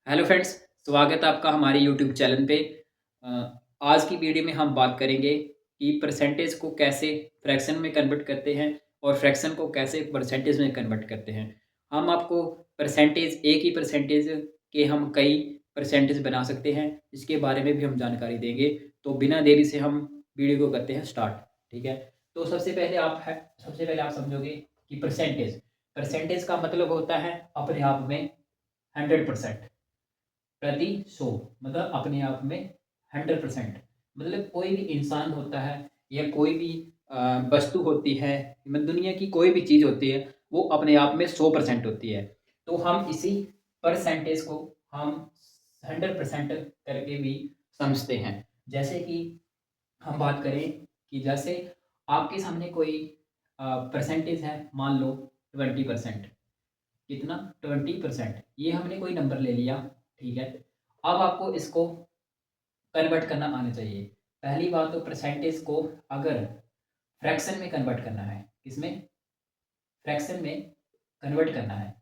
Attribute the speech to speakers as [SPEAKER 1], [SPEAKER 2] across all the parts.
[SPEAKER 1] Hello friends, स्वागत है आपका हमारे यूट्यूब चैनल पे। अ, आज की वीडियो में हम बात करेंगे कि परसेंटेज को कैसे फ्रैक्शन में कन्वर्ट करते हैं और फ्रैक्शन को कैसे परसेंटेज में कन्वर्ट करते हैं। हम आपको परसेंटेज, एक ही परसेंटेज के हम कई परसेंटेज बना सकते हैं, इसके बारे में भी हम जानकारी देंगे। तो बिना देरी से हम वीडियो को करते हैं स्टार्ट। ठीक है। तो सबसे पहले आप समझोगे कि परसेंटेज परसेंटेज का मतलब होता है अपने आप में 100%, प्रति 100, मतलब अपने आप में 100%। मतलब कोई भी इंसान होता है या कोई भी वस्तु होती है, मतलब दुनिया की कोई भी चीज़ होती है, वो अपने आप में 100% होती है। तो हम इसी परसेंटेज को हम 100% करके भी समझते हैं। जैसे कि हम बात करें कि जैसे आपके सामने कोई परसेंटेज है, मान लो 20%। कितना? 20%। ये हमने कोई नंबर ले लिया। ठीक है। अब आपको इसको कन्वर्ट करना आना चाहिए। पहली बात तो परसेंटेज को अगर फ्रैक्शन में कन्वर्ट करना है, किसमें? फ्रैक्शन में कन्वर्ट करना है।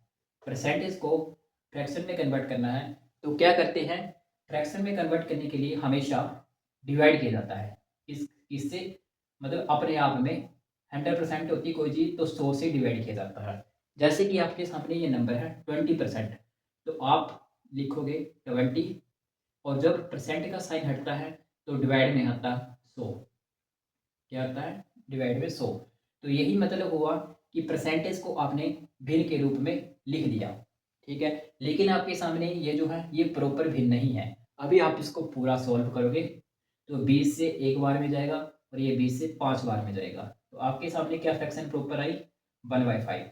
[SPEAKER 1] परसेंटेज को फ्रैक्शन में कन्वर्ट करना है तो क्या करते हैं? फ्रैक्शन में कन्वर्ट करने के लिए हमेशा डिवाइड किया जाता है। इससे मतलब अपने आप में 100% होती कोई चीज़ तो 100 से डिवाइड किया जाता है। जैसे कि आपके सामने ये नंबर है 20%, तो आप लिखोगे 20, और जब परसेंट का साइन हटता है तो डिवाइड में आता 100। क्या आता है? डिवाइड में 100। तो यही मतलब हुआ कि परसेंटेज को आपने भिन्न के रूप में लिख दिया। ठीक है। लेकिन आपके सामने ये जो है ये प्रॉपर भिन्न नहीं है। अभी आप इसको पूरा सॉल्व करोगे तो 20 से एक बार में जाएगा और ये 20 से 5 बार में जाएगा। तो आपके सामने क्या फ्रैक्शन प्रॉपर आई? 1/5।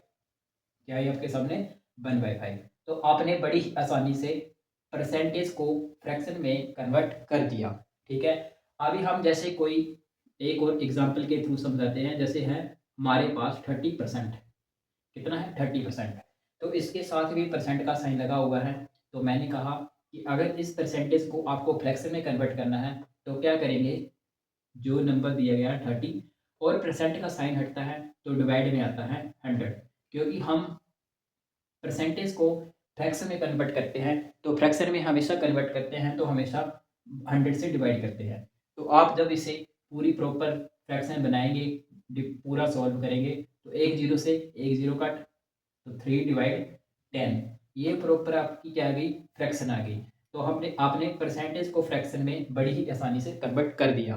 [SPEAKER 1] क्या आई आपके सामने? 1/5। तो आपने बड़ी आसानी से परसेंटेज को फ्रैक्शन में कन्वर्ट कर दिया। ठीक है। अभी हम जैसे कोई एक और एग्जांपल के थ्रू समझाते हैं। जैसे है हमारे पास 30%। कितना है? 30%। तो इसके साथ भी परसेंट का साइन लगा हुआ है। तो मैंने कहा कि अगर इस परसेंटेज को आपको फ्रैक्शन में कन्वर्ट करना है तो क्या करेंगे? जो नंबर दिया गया है 30 और परसेंट का साइन हटता है तो डिवाइड में आता है 100। क्योंकि हम परसेंटेज को फ्रैक्शन में कन्वर्ट करते हैं तो फ्रैक्शन में हमेशा कन्वर्ट करते हैं तो हमेशा 100 से डिवाइड करते हैं। तो आप जब इसे पूरी प्रॉपर फ्रैक्शन बनाएंगे, पूरा सॉल्व करेंगे, तो एक जीरो से एक जीरो कट, तो 3/10। ये प्रॉपर आपकी क्या आ गई? फ्रैक्शन आ गई। तो हमने आपने परसेंटेज को फ्रैक्शन में बड़ी ही आसानी से कन्वर्ट कर दिया।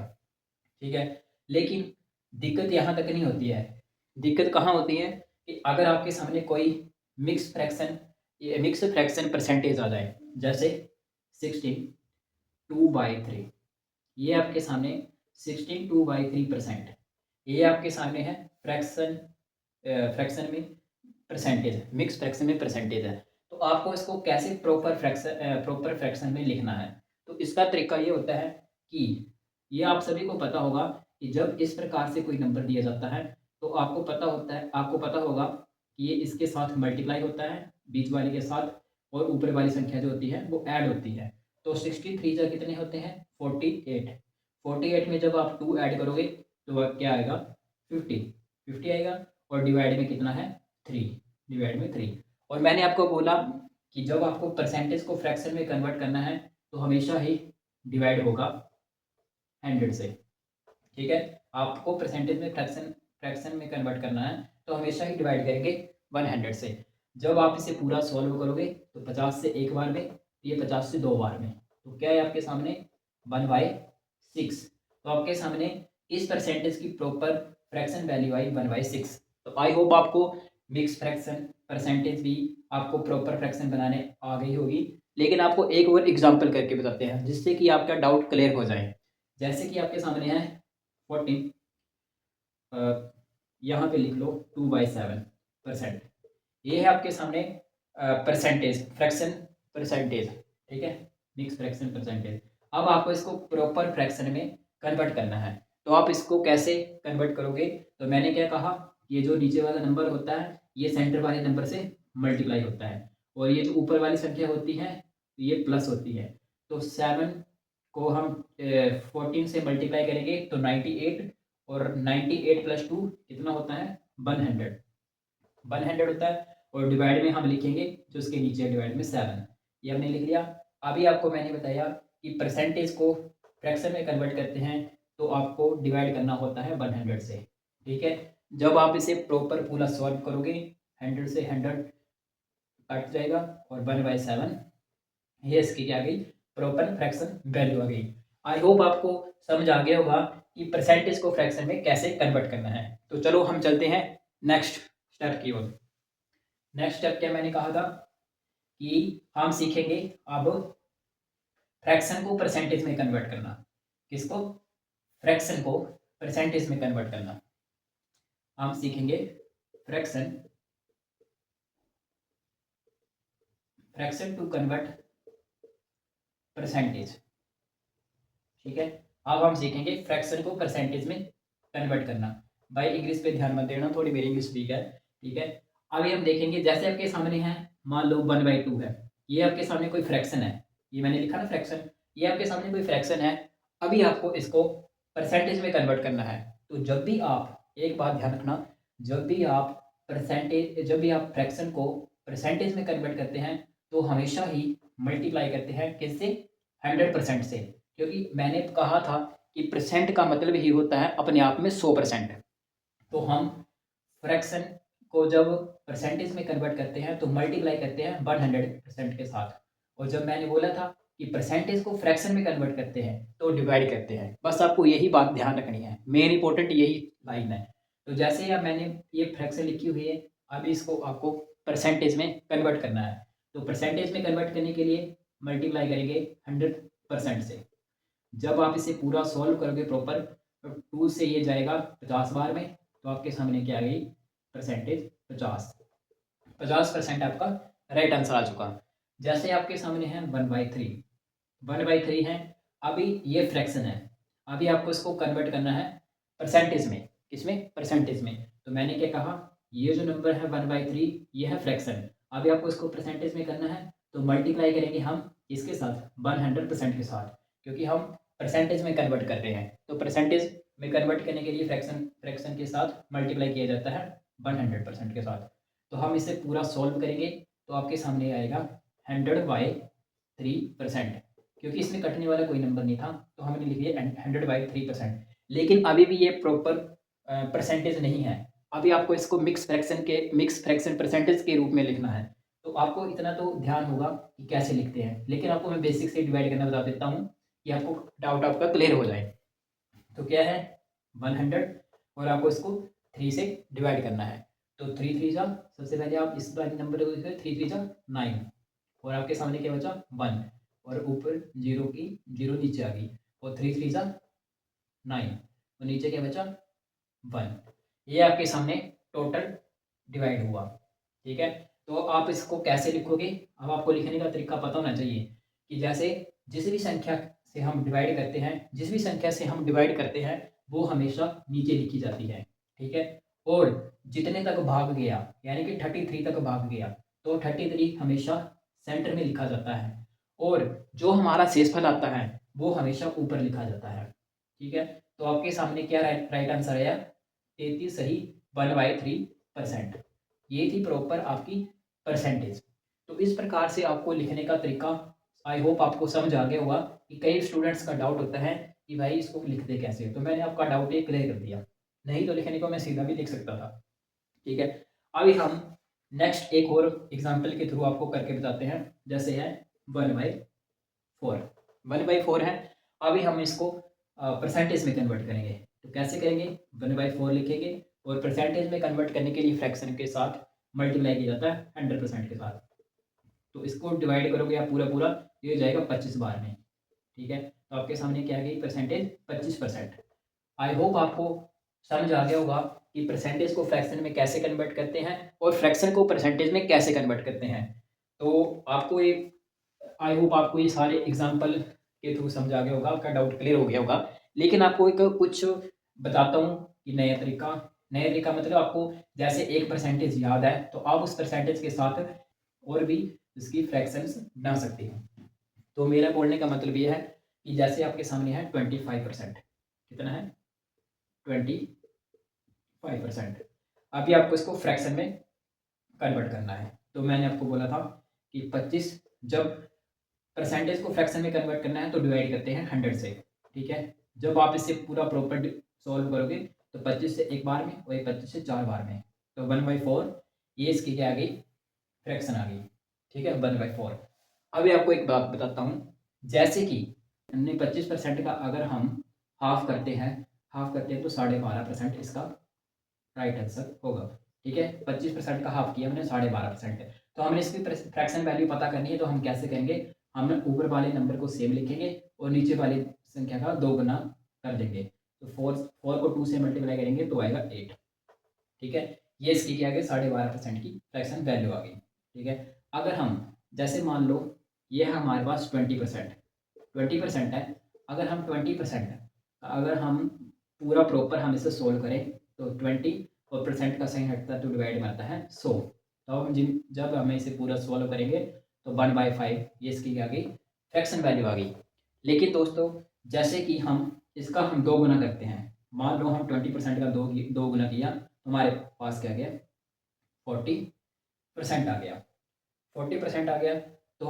[SPEAKER 1] ठीक है। लेकिन दिक्कत यहाँ तक नहीं होती है। दिक्कत कहाँ होती है कि अगर आपके सामने कोई मिक्स फ्रैक्शन परसेंटेज आ जाए, जैसे 16/2/3। ये आपके सामने 16/2/3%। ये आपके सामने है फ्रैक्शन। फ्रैक्शन में परसेंटेज, मिक्स फ्रैक्शन में परसेंटेज है। तो आपको इसको कैसे प्रॉपर फ्रैक्शन में लिखना है? तो इसका तरीका ये होता है कि ये आप सभी को पता होगा कि जब इस प्रकार से कोई नंबर दिया जाता है तो आपको पता होगा कि ये इसके साथ मल्टीप्लाई होता है, बीच वाले के साथ, और ऊपर वाली संख्या जो होती है वो ऐड होती है। तो 63 जा कितने होते हैं? 48। 48 में जब आप 2 ऐड करोगे तो क्या आएगा? 50। 50 आएगा। और डिवाइड में कितना है? 3। डिवाइड में 3। और मैंने आपको बोला कि जब आपको परसेंटेज को फ्रैक्शन में कन्वर्ट करना है तो हमेशा ही डिवाइड होगा 100 से। ठीक है। आपको परसेंटेज में फ्रैक्शन फ्रैक्शन में कन्वर्ट करना है तो हमेशा ही डिवाइड करेंगे 100 से। जब आप इसे पूरा सॉल्व करोगे तो 50 से एक बार में, ये 50 से दो बार में, तो क्या है आपके सामने? 1/6। तो आपके सामने इस परसेंटेज की प्रॉपर फ्रैक्शन वैल्यू आई 1/6। तो आई होप आपको मिक्स फ्रैक्शन परसेंटेज भी आपको प्रॉपर फ्रैक्शन बनाने आ गई होगी। लेकिन आपको एक और एग्जांपल करके बताते हैं जिससे कि आपका डाउट क्लियर हो जाए। जैसे कि आपके सामने है 14, यहाँ पे लिख लो 2/7%। ये है आपके सामने परसेंटेज, फ्रैक्शन परसेंटेज। ठीक है। Mix fraction percentage. अब आपको इसको प्रॉपर फ्रैक्शन में कन्वर्ट करना है। तो आप इसको कैसे कन्वर्ट करोगे? तो मैंने क्या कहा, ये जो नीचे वाला नंबर होता है ये सेंटर वाले नंबर से मल्टीप्लाई होता है, और ये जो ऊपर वाली संख्या होती है ये प्लस होती है। तो 7 को हम 14 से मल्टीप्लाई करेंगे तो 98, और 98 प्लस 2 कितना होता है? 100। 100 होता है। और डिवाइड में हम लिखेंगे जो उसके नीचे डिवाइड में 7। ये हमने लिख लिया। अभी आपको मैंने बताया कि परसेंटेज को फ्रैक्शन में कन्वर्ट करते हैं तो आपको डिवाइड करना होता है 100 से। ठीक है, जब आप इसे प्रॉपर पूरा सॉल्व करोगे 100 से 100 कट जाएगा और 1/7 ये इसकी क्या गई, प्रॉपर फ्रैक्शन वैल्यू आ गई। आई होप आपको समझ आ गया होगा कि परसेंटेज को फ्रैक्शन में कैसे कन्वर्ट करना है। तो चलो हम चलते हैं नेक्स्ट स्टेप की ओर। नेक्स्ट स्टेप क्या मैंने कहा था कि हम सीखेंगे अब फ्रैक्शन को परसेंटेज में कन्वर्ट करना। किसको? फ्रैक्शन को परसेंटेज में कन्वर्ट करना। हम सीखेंगे फ्रैक्शन टू कन्वर्ट परसेंटेज। ठीक है, अब हम सीखेंगे फ्रैक्शन को परसेंटेज में कन्वर्ट करना। भाई इंग्लिश पे ध्यान मत देना, थोड़ी मेरी इंग्लिश वीक है। ठीक है, अभी हम देखेंगे जैसे आपके सामने है, मान लो 1/2 है, ये आपके सामने कोई फ्रैक्शन है, ये मैंने लिखा ना फ्रैक्शन, ये आपके सामने कोई फ्रैक्शन है। अभी आपको इसको परसेंटेज में कन्वर्ट करना है। तो जब भी आप, एक बात ध्यान रखना, जब भी आप फ्रैक्शन को परसेंटेज में कन्वर्ट करते हैं तो हमेशा ही मल्टीप्लाई करते हैं किससे? 100% से। क्योंकि मैंने कहा था कि परसेंट का मतलब ही होता है अपने आप में 100%। तो हम फ्रैक्शन को जब परसेंटेज में कन्वर्ट करते हैं तो मल्टीप्लाई करते हैं 100% के साथ। और जब मैंने बोला था कि परसेंटेज को फ्रैक्शन में कन्वर्ट करते हैं तो डिवाइड करते हैं। बस आपको यही बात ध्यान रखनी है, मेन इंपॉर्टेंट यही लाइन है। तो जैसे ही अब मैंने ये फ्रैक्शन लिखी हुई है, अभी इसको आपको परसेंटेज में कन्वर्ट करना है। तो परसेंटेज में कन्वर्ट करने के लिए मल्टीप्लाई करेंगे 100% से। जब आप इसे पूरा सॉल्व करोगे प्रॉपर, तो 2 से ये जाएगा 50 बार में, तो आपके सामने क्या आ गई? परसेंटेज 50% आपका राइट आंसर आ चुका। जैसे आपके सामने है 1/3 है। अभी ये फ्रैक्शन है, अभी आपको इसको कन्वर्ट करना है परसेंटेज में। किसमें? परसेंटेज में। तो मैंने क्या कहा, ये जो नंबर है 1/3 ये है फ्रैक्शन। अभी आपको इसको परसेंटेज में करना है तो मल्टीप्लाई करेंगे हम इसके साथ 100% के साथ, क्योंकि हम परसेंटेज में कन्वर्ट कर रहे हैं। तो परसेंटेज में कन्वर्ट करने के लिए फ्रैक्शन के साथ मल्टीप्लाई किया जाता है 100% के साथ। तो हम इसे पूरा सॉल्व करेंगे तो आपके सामने आएगा 100/3%। क्योंकि इसमें कटने वाला कोई नंबर नहीं था तो हमने लिख दिया 100/3%। लेकिन अभी भी ये प्रॉपर परसेंटेज नहीं है। अभी आपको इसको मिक्स फ्रैक्शन परसेंटेज के रूप में लिखना है। तो आपको इतना तो ध्यान होगा कि कैसे लिखते हैं, लेकिन आपको मैं बेसिक से डिवाइड करना बता देता हूँ कि आपको डाउट आपका क्लियर हो जाए। तो क्या है 100 और आपको इसको 3 से डिवाइड करना है। तो 3 3 जा, सबसे पहले आप इस नंबर को 3 3 जा 9 और आपके सामने क्या बचा 1 और ऊपर 0 की 0 नीचे आ गई और 3 3 जा 9 और नीचे क्या बचा 1। ये आपके सामने टोटल डिवाइड हुआ। ठीक है, तो आप इसको कैसे लिखोगे? अब आपको लिखने का तरीका पता होना चाहिए कि जैसे जिस भी संख्या से हम डिवाइड करते हैं, जिस भी संख्या से हम डिवाइड करते हैं वो हमेशा नीचे लिखी जाती है। ठीक है, और जितने तक भाग गया यानी कि 33 तक भाग गया तो 33 हमेशा सेंटर में लिखा जाता है और जो हमारा शेषफल आता है वो हमेशा ऊपर लिखा जाता है। ठीक है, तो आपके सामने क्या राइट आंसर आया? 33 सही 1/3%। ये थी प्रॉपर आपकी परसेंटेज। तो इस प्रकार से आपको लिखने का तरीका आई होप आपको समझ आ गया होगा कि कई स्टूडेंट्स का डाउट होता है कि भाई इसको लिखते कैसे, तो मैंने आपका डाउट ये क्लियर कर दिया। नहीं तो लिखने को मैं सीधा भी लिख सकता था। ठीक है, अभी हम नेक्स्ट एक और एग्जाम्पल के थ्रू आपको करके बताते हैं। जैसे है 1/4 है। अभी हम इसको परसेंटेज में कन्वर्ट करेंगे। तो कैसे करेंगे? 1/4 लिखेंगे और परसेंटेज में कन्वर्ट करने के लिए फ्रैक्शन के साथ मल्टीप्लाई किया जाता है 100% के साथ। तो इसको डिवाइड करोगे आप पूरा पूरा, ये हो जाएगा 25 बार में। ठीक है, तो आपके सामने क्या आ गई परसेंटेज 25%। आई होप आपको समझ आ गया होगा कि परसेंटेज को फ्रैक्शन में कैसे कन्वर्ट करते हैं और फ्रैक्शन को परसेंटेज में कैसे कन्वर्ट करते हैं। तो आपको ये, आई होप आपको ये सारे एग्जाम्पल के थ्रू समझ आ गया होगा, आपका डाउट क्लियर हो गया होगा। लेकिन आपको एक कुछ बताता हूँ कि नया तरीका मतलब आपको जैसे एक परसेंटेज याद है तो आप उस परसेंटेज के साथ और भी इसकी फ्रैक्शंस बना सकते हैं। तो मेरा बोलने का मतलब ये है कि जैसे आपके सामने है 25%, कितना है 25%। अभी आपको इसको फ्रैक्शन में कन्वर्ट करना है। तो मैंने आपको बोला था कि 25 जब परसेंटेज को फ्रैक्शन में कन्वर्ट करना है तो डिवाइड करते हैं 100 से, ठीक है। जब आप इसे पूरा प्रॉपर सॉल्व करोगे तो 25 से एक बार में और 25 से 4 बार में, तो 1/4 ये इसकी क्या आ गई, फ्रैक्शन आ गई, ठीक है, 1/4। अभी आपको एक बात बताता हूँ, जैसे कि हमने 25% का अगर हम हाफ करते हैं तो 12.5% इसका राइट आंसर होगा, ठीक है। 25% का हाफ किया हमने, 12.5%। तो हमने इसकी फ्रैक्शन वैल्यू पता करनी है, तो हम कैसे करेंगे, हम ऊपर वाले नंबर को सेम लिखेंगे और नीचे वाली संख्या का 2 गुना कर देंगे। तो 4 को 2 से मल्टीप्लाई करेंगे तो आएगा 8, ठीक है। ये इसकी क्या आ गई, 12.5% की फ्रैक्शन वैल्यू आ गई, ठीक है। अगर हम जैसे मान लो ये है हमारे पास 20% है, अगर हम 20% अगर हम पूरा प्रॉपर हम इसे सोल्व करें तो 20 और परसेंट का साइन हटता है तो डिवाइड में आता है 100। तो हम जब हमें इसे पूरा सोल्व करेंगे तो 1/5 ये इसकी क्या आ गई, फ्रैक्शन वैल्यू आ गई। लेकिन दोस्तों जैसे कि हम इसका हम 2 गुना करते हैं, मान लो हम 20% का 2 गुना किया तो हमारे पास क्या गया, 40% आ गया। 40% आ गया तो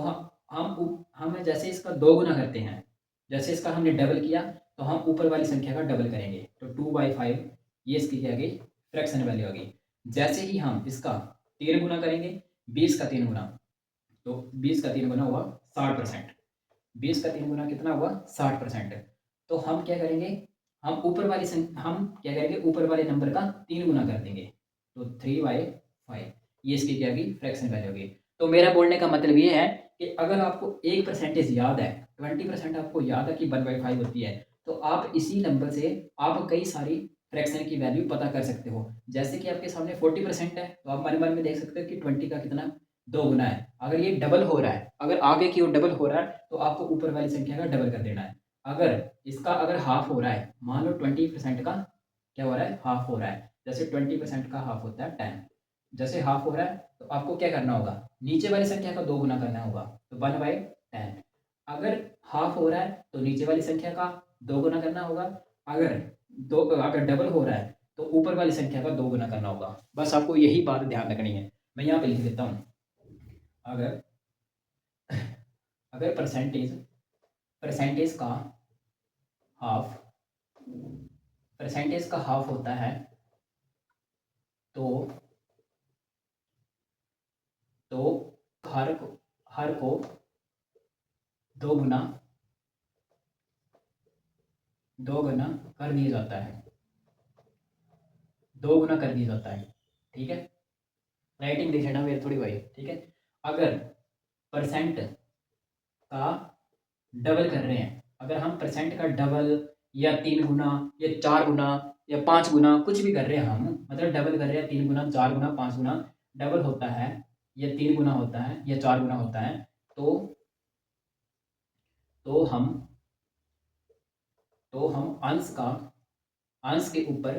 [SPEAKER 1] हम जैसे इसका 2 गुना करते हैं, जैसे इसका हमने डबल किया तो हम ऊपर वाली संख्या का डबल करेंगे, तो 2/5 ये इसकी क्या गई, फ्रैक्शन वैल्यू आ गई। जैसे ही हम इसका 3 गुना करेंगे, 20 का 3 गुना, तो 20 का 3 गुना हुआ 60%। 20 का 3 गुना कितना हुआ, 60%। तो हम क्या करेंगे, हम क्या करेंगे, ऊपर वाले नंबर का 3 गुना कर देंगे, तो 3/5 ये इसकी क्या गई, फ्रैक्शन वैल्यू होगी। तो मेरा बोलने का मतलब ये है कि अगर आपको एक परसेंटेज याद है, 20% आपको याद है कि 1/5 होती है, तो आप इसी नंबर से आप कई सारी फ्रैक्शन की वैल्यू पता कर सकते हो। जैसे कि आपके सामने 40% है तो आप मन में देख सकते हो कि 20 का कितना, 2 गुना है। अगर ये डबल हो रहा है, अगर आगे की ओर डबल हो रहा है तो आपको ऊपर वाली संख्या का डबल कर देना है। अगर हाफ हो रहा है, मान लो 20% का क्या हो रहा है, हाफ हो रहा है। जैसे 20% का हाफ होता है 10, जैसे हाफ हो रहा है तो आपको क्या करना होगा, नीचे वाली संख्या का 2 गुना करना होगा, तो 1/10। अगर हाफ हो रहा है तो नीचे वाली संख्या का 2 गुना करना होगा, अगर डबल हो रहा है तो ऊपर वाली संख्या का 2 गुना करना होगा। बस आपको यही बात ध्यान रखनी है। मैं यहाँ पे लिख देता हूँ, अगर अगर परसेंटेज का हाफ होता है तो हर को 2 गुना कर दिया जाता है, 2 गुना कर दिया जाता है, ठीक है। राइटिंग देख लेना मेरे थोड़ी भाई, ठीक है। अगर परसेंट का डबल कर रहे हैं, अगर हम परसेंट का डबल या 3 गुना या 4 गुना या 5 गुना कुछ भी कर रहे हैं, हम मतलब डबल कर रहे हैं, 3 गुना 4 गुना 5 गुना डबल होता है या 3 गुना होता है या 4 गुना होता है, तो हम अंश के ऊपर,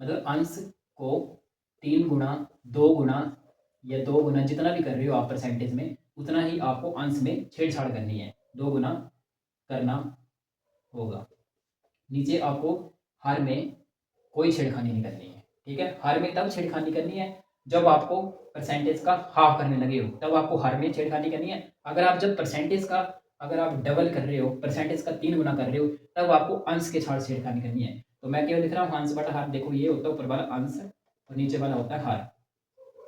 [SPEAKER 1] मतलब अंश को 3 गुना 2 गुना या 2 गुना जितना भी कर रहे हो आप परसेंटेज में, उतना ही आपको अंश में छेड़छाड़ करनी है, 2 गुना करना होगा। नीचे आपको हर में कोई छेड़खानी नहीं करनी है, ठीक है। हर में तब छेड़खानी करनी है जब आपको परसेंटेज का हाफ करने लगे हो, तब आपको हर में छेड़खानी करनी है। अगर आप डबल कर रहे हो, परसेंटेज का 3 गुना कर रहे हो, तब आपको अंश के साथ छेड़खानी करनी है। तो मैं क्यों लिख रहा हूँ अंश बटा हार, देखो ये होता है ऊपर वाला अंश और नीचे वाला होता है हार।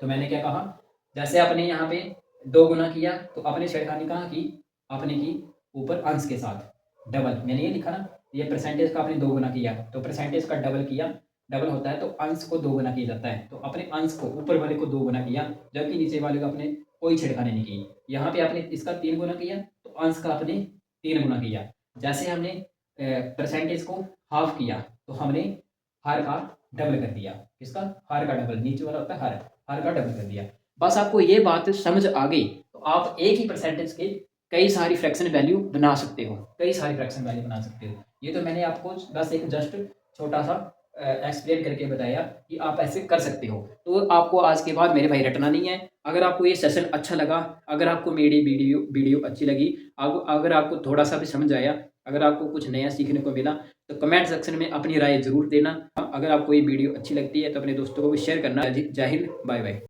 [SPEAKER 1] तो मैंने क्या कहा, जैसे आपने यहाँ पे 2 गुना किया तो आपने छेड़खानी कहाँ की, आपने की ऊपर अंश के साथ डबल, मैंने ये लिखा ना, ये परसेंटेज का आपने 2 गुना किया तो परसेंटेज का डबल किया, डबल होता है तो अंश को 2 गुना किया जाता है, तो अपने अंश को ऊपर वाले को 2 गुना किया, जबकि नीचे वाले को आपने कोई छेड़खानी नहीं की। यहाँ पे आपने इसका 3 गुना किया तो अंश का आपने 3 गुना किया। जैसे हमने परसेंटेज को हाफ किया तो हमने हार का डबल कर दिया, किसका, हार का डबल, नीचे वाला होता है हार का डबल कर दिया। बस आपको ये बात समझ आ गई तो आप एक ही परसेंटेज के कई सारी फ्रैक्शन वैल्यू बना सकते हो, ये तो मैंने आपको बस एक जस्ट छोटा सा एक्सप्लेन करके बताया कि आप ऐसे कर सकते हो। तो आपको आज के बाद मेरे भाई रटना नहीं है। अगर आपको ये सेशन अच्छा लगा, अगर आपको मेरी वीडियो अच्छी लगी, अगर आपको थोड़ा सा भी समझ आया, अगर आपको कुछ नया सीखने को मिला, तो कमेंट सेक्शन में अपनी राय जरूर देना। अगर आपको ये वीडियो अच्छी लगती है तो अपने दोस्तों को भी शेयर करना। जय हिंद, बाय बाय।